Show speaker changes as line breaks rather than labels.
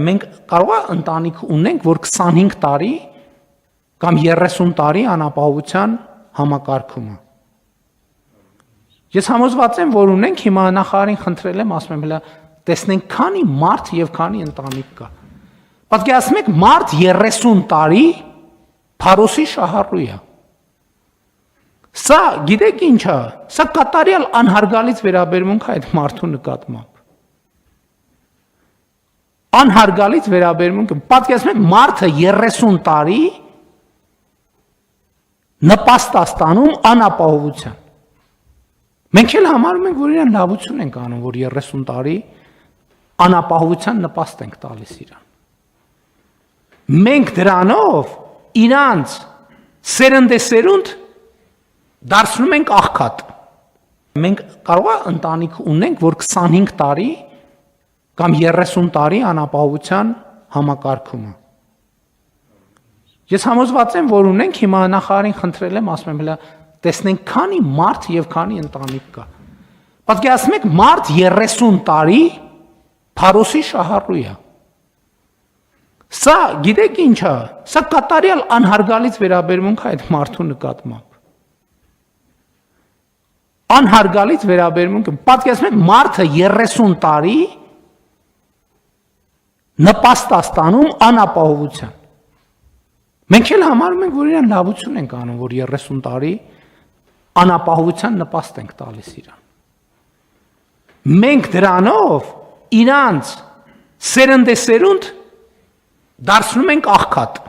Մենք կարող է ընտանիք ունենք, որ 25 տարի կամ 30 տարի անապահովության համակարգում է։ Ես համոզված եմ, որ ունենք, հիմա նախարարին խնդրել եմ, ասում եմ, հələ տեսնենք քանի մարդ եւ քանի ընտանիք կա։ Պատկերացնում եք, մարդ 30 տարի Փարոսի շահառու է։ Սա գիտեք ինչ է, սա կատարյալ անհարգալից վերաբերմունք է այդ մարդու նկատմամբ։ Անհարգալից վերաբերմունք, պատկերացնում եք, մարդը 30 տարի նպաստ է ստանում անապահովության։ Մենք էլ համարում ենք, որ իրան լավություն ենք անում, որ 30 տարի անապահովության նպաստ ենք տալիս իրան։ Մենք դրանով իրանց սերնդեսերունդ դարձնում ենք աղքատ։ Մենք կարող է ընտանիք ունենք, որ 25 տարի կամ 30 տարի անապահովության համակարգում է։ Ես համոզված եմ, որ ունենք, հիմա նախարարին խնդրել եմ, ասում եմ, հələ տեսնենք քանի մարդ եւ քանի ընտանիք կա։ Պատկերացնում եք, մարդ 30 տարի Փարոսի շահառու է։ Սա գիտեք ինչ է, սա կատարյալ անհարգալից վերաբերմունք է այդ մարդու նկատմամբ։ Անհարգալից վերաբերմունք, պատկերացնում եք, մարդը 30 տարի նպաստ է ստանում անապահովության։ Մենք էլ համարում ենք, որ իրան լավություն ենք անում, որ 30 տարի անապահովության նպաստ ենք տալիս իրան։ Մենք դրանով իրանց սերնդեսերունդ դարձնում ենք աղքատ։